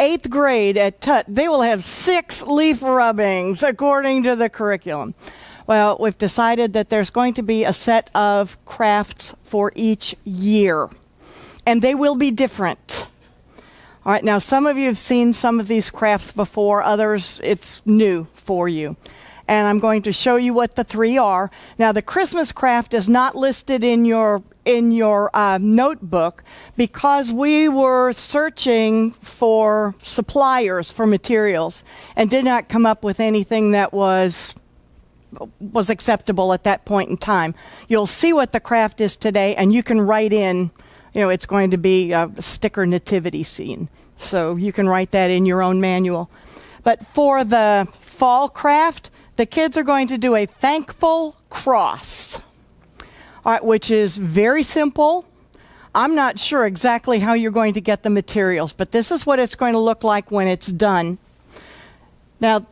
8th grade at Tut, they will have 6 leaf rubbings according to the curriculum. Well, we've decided that there's going to be a set of crafts for each year, and they will be different. All right, now some of you have seen some of these crafts before, others it's new for you. And I'm going to show you what the 3 are. Now, the Christmas craft is not listed in your notebook because we were searching for suppliers for materials and did not come up with anything that was acceptable at that point in time. You'll see what the craft is today, and you can write in, it's going to be a sticker nativity scene. So you can write that in your own manual. But for the fall craft, the kids are going to do a thankful cross, all right, which is very simple. I'm not sure exactly how you're going to get the materials, but this is what it's going to look like when it's done. Now,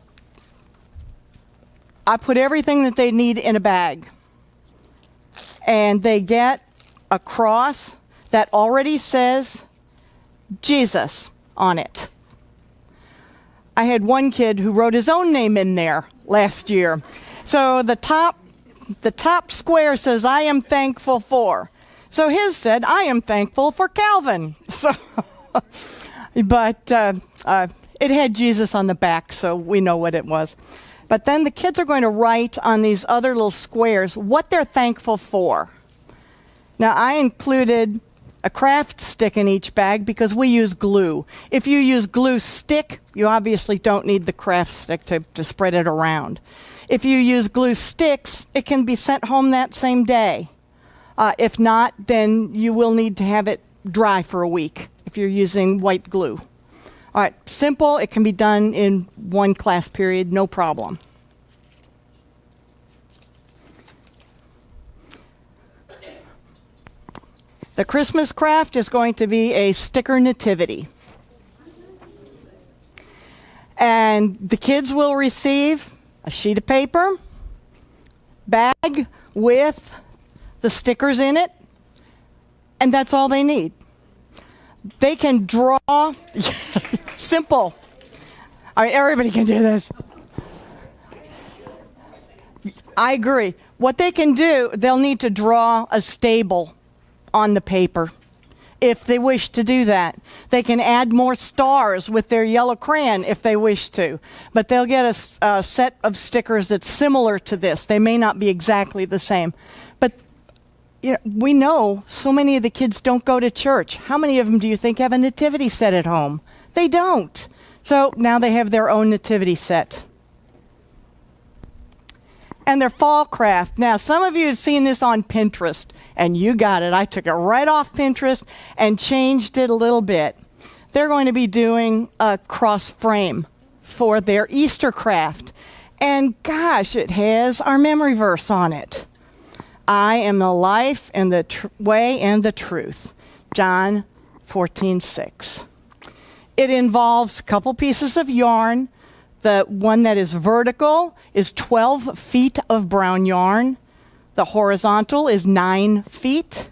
I put everything that they need in a bag, and they get a cross that already says Jesus on it. I had one kid who wrote his own name in there last year. So the top square says, I am thankful for. So his said, I am thankful for Calvin. So, but it had Jesus on the back, so we know what it was. But then the kids are going to write on these other little squares what they're thankful for. Now, I included a craft stick in each bag because we use glue. If you use glue stick, you obviously don't need the craft stick to spread it around. If you use glue sticks, it can be sent home that same day. If not, then you will need to have it dry for a week if you're using white glue. All right, simple. It can be done in one class period, no problem. The Christmas craft is going to be a sticker nativity. And the kids will receive a sheet of paper, bag with the stickers in it, and that's all they need. They can draw, simple. All right, everybody can do this. I agree. What they can do, they'll need to draw a stable on the paper if they wish to do that. They can add more stars with their yellow crayon if they wish to, but they'll get a set of stickers that's similar to this. They may not be exactly the same, but we know so many of the kids don't go to church. How many of them do you think have a nativity set at home? They don't. So now they have their own nativity set. And their fall craft. Now, some of you have seen this on Pinterest, and you got it. I took it right off Pinterest and changed it a little bit. They're going to be doing a cross frame for their Easter craft. And gosh, it has our memory verse on it. I am the life and the way and the truth. John 14:6. It involves a couple pieces of yarn. The one that is vertical is 12 feet of brown yarn. The horizontal is 9 feet.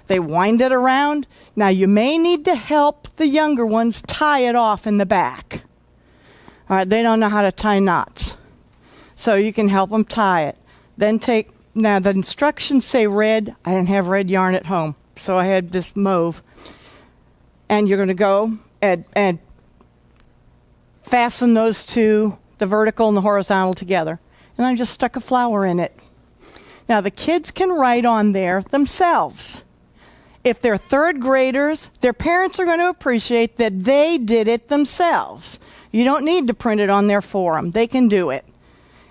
They wind it around. Now, you may need to help the younger ones tie it off in the back. All right, they don't know how to tie knots. So you can help them tie it. Then now the instructions say red. I didn't have red yarn at home, so I had this mauve. And you're going to go and fasten those two, the vertical and the horizontal, together. And I just stuck a flower in it. Now, the kids can write on there themselves. If they're third graders, their parents are going to appreciate that they did it themselves. You don't need to print it on there for them. They can do it.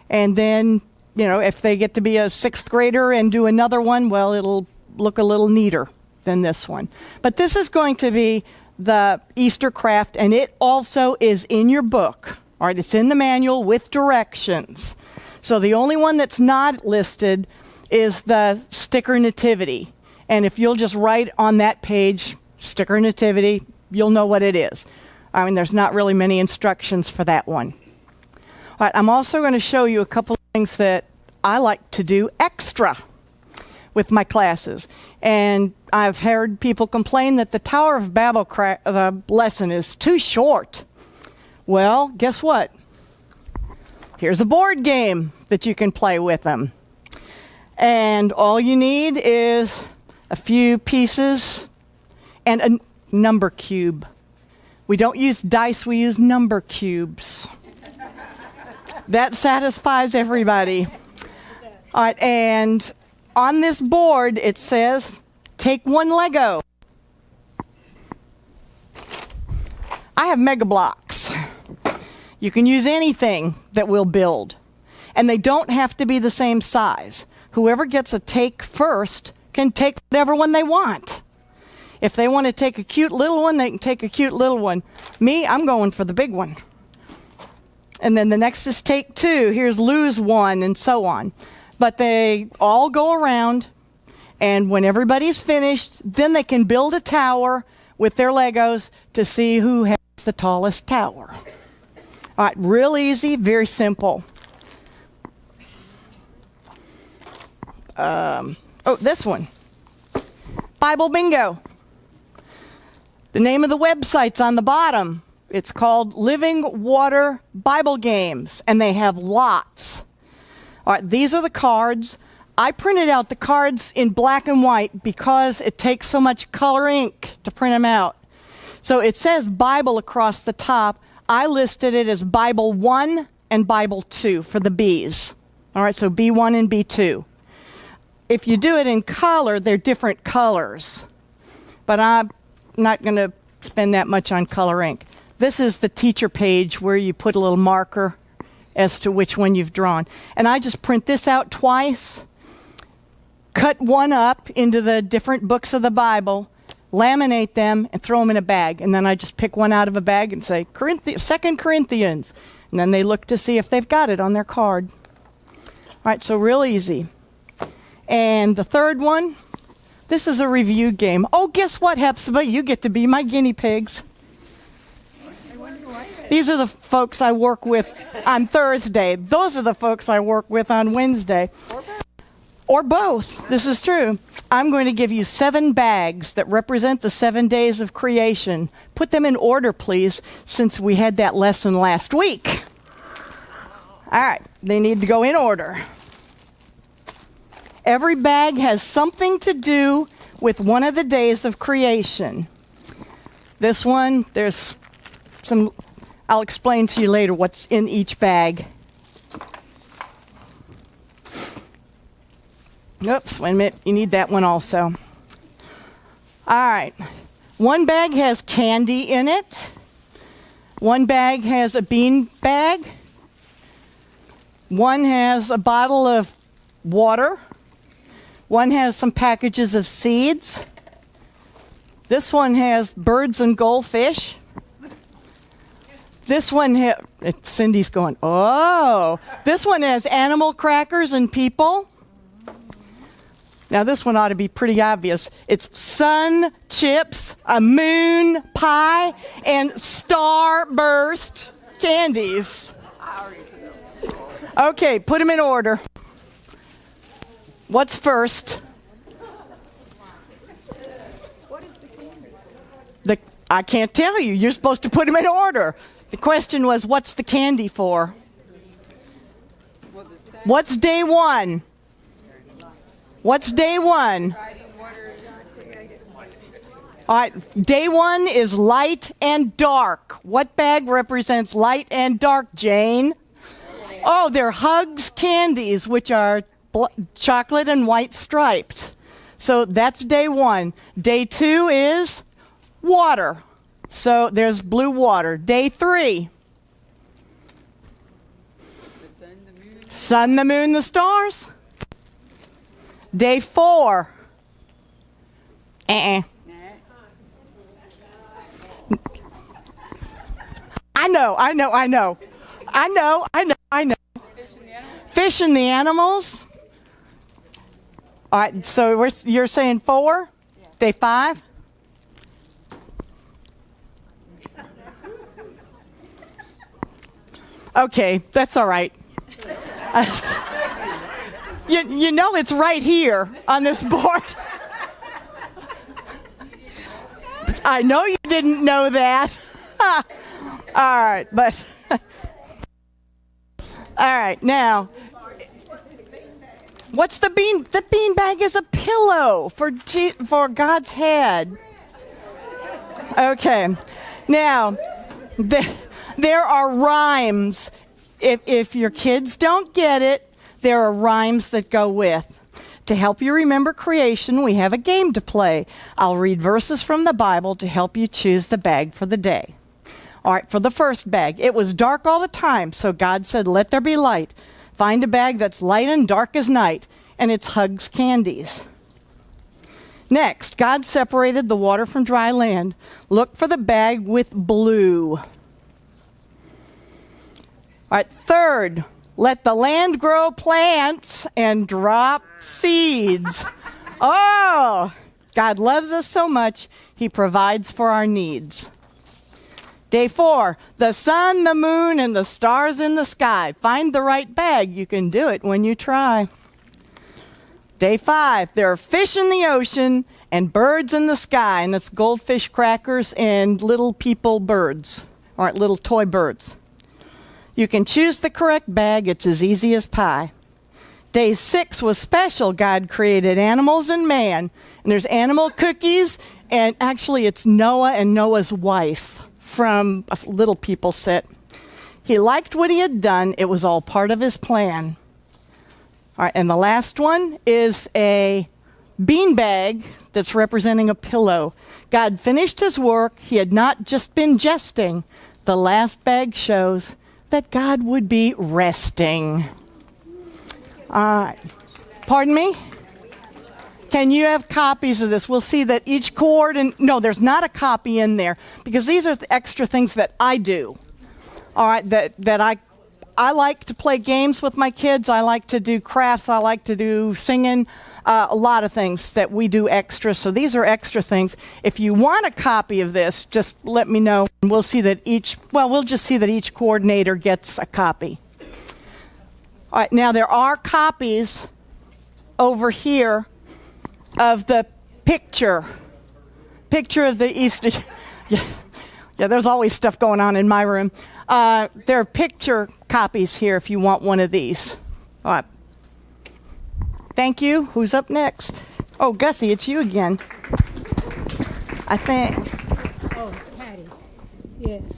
And then, if they get to be a sixth grader and do another one, well, it'll look a little neater than this one. But this is going to be the Easter craft, and it also is in your book. All right, it's in the manual with directions. So the only one that's not listed is the sticker nativity. And if you'll just write on that page, sticker nativity, you'll know what it is. I mean, there's not really many instructions for that one. All right, I'm also going to show you a couple of things that I like to do extra with my classes. And I've heard people complain that the Tower of Babel lesson is too short. Well, guess what? Here's a board game that you can play with them. And all you need is a few pieces and a number cube. We don't use dice, we use number cubes. That satisfies everybody. All right, and on this board it says, take one Lego. I have Mega Blocks. You can use anything that we'll build. And they don't have to be the same size. Whoever gets a take first can take whatever one they want. If they want to take a cute little one, they can take a cute little one. Me, I'm going for the big one. And then the next is take two. Here's lose one, and so on. But they all go around, and when everybody's finished, then they can build a tower with their Legos to see who has the tallest tower. All right, real easy, very simple. This one. Bible Bingo. The name of the website's on the bottom. It's called Living Water Bible Games, and they have lots. All right, these are the cards. I printed out the cards in black and white because it takes so much color ink to print them out. So it says Bible across the top. I listed it as Bible 1 and Bible 2 for the B's. All right, so B1 and B2. If you do it in color, they're different colors. But I'm not going to spend that much on color ink. This is the teacher page where you put a little marker as to which one you've drawn. And I just print this out twice, cut one up into the different books of the Bible, laminate them, and throw them in a bag. And then I just pick one out of a bag and say, 2 Corinthians. And then they look to see if they've got it on their card. All right, so real easy. And the third one, this is a review game. Oh, guess what, Hepzibah? You get to be my guinea pigs. These are the folks I work with on Thursday. Those are the folks I work with on Wednesday. Or both. This is true. I'm going to give you 7 bags that represent the 7 days of creation. Put them in order, please, since we had that lesson last week. All right, they need to go in order. Every bag has something to do with one of the days of creation. This one, there's some, I'll explain to you later what's in each bag. Oops, wait a minute, you need that one also. All right, one bag has candy in it. One bag has a bean bag. One has a bottle of water. One has some packages of seeds. This one has birds and goldfish. This one Cindy's going, oh. This one has animal crackers and people. Now this one ought to be pretty obvious. It's sun chips, a moon pie, and starburst candies. Okay, put them in order. What's first? What is the candy? I can't tell you. You're supposed to put them in order. The question was, what's the candy for? What's day 1? What's day 1? All right, day 1 is light and dark. What bag represents light and dark, Jane? Oh, they're Hugs candies, which are chocolate and white striped. So that's day 1. Day 2 is water. So there's blue water. Day 3. Sun, the moon, the stars. Day 4. I know. Fish and the animals. All right, so you're saying 4? Yeah. Day 5? Okay, that's all right. You know it's right here on this board. I know you didn't know that. All right, but all right, now what's the bean? The bean bag is a pillow for God's head. Okay, now there are rhymes. If your kids don't get it, there are rhymes that go with. To help you remember creation, we have a game to play. I'll read verses from the Bible to help you choose the bag for the day. All right, for the first bag, it was dark all the time, so God said, let there be light. Find a bag that's light and dark as night, and it's Hugs Candies. Next, God separated the water from dry land. Look for the bag with blue. All right, third, let the land grow plants and drop seeds. Oh, God loves us so much, He provides for our needs. Day 4, the sun, the moon, and the stars in the sky. Find the right bag. You can do it when you try. Day 5, there are fish in the ocean and birds in the sky, and that's goldfish crackers and little people birds, or little toy birds. You can choose the correct bag. It's as easy as pie. Day 6 was special. God created animals and man, and there's animal cookies, and actually it's Noah and Noah's wife from a Little People set. He liked what he had done. It was all part of his plan. All right, and the last one is a bean bag that's representing a pillow. God finished his work. He had not just been jesting. The last bag shows that God would be resting. All right. Pardon me? Can you have copies of this? We'll see that each chord, and no, there's not a copy in there because these are the extra things that I do. All right, that I like to play games with my kids. I like to do crafts. I like to do singing. A lot of things that we do extra. So these are extra things. If you want a copy of this, just let me know. And we'll see that we'll just see that each coordinator gets a copy. All right, now there are copies over here of the picture of the Easter. Yeah, there's always stuff going on in my room. There are picture copies here if you want one of these. All right. Thank you. Who's up next? Oh, Gussie, it's you again. I think. Oh, Patty. Yes.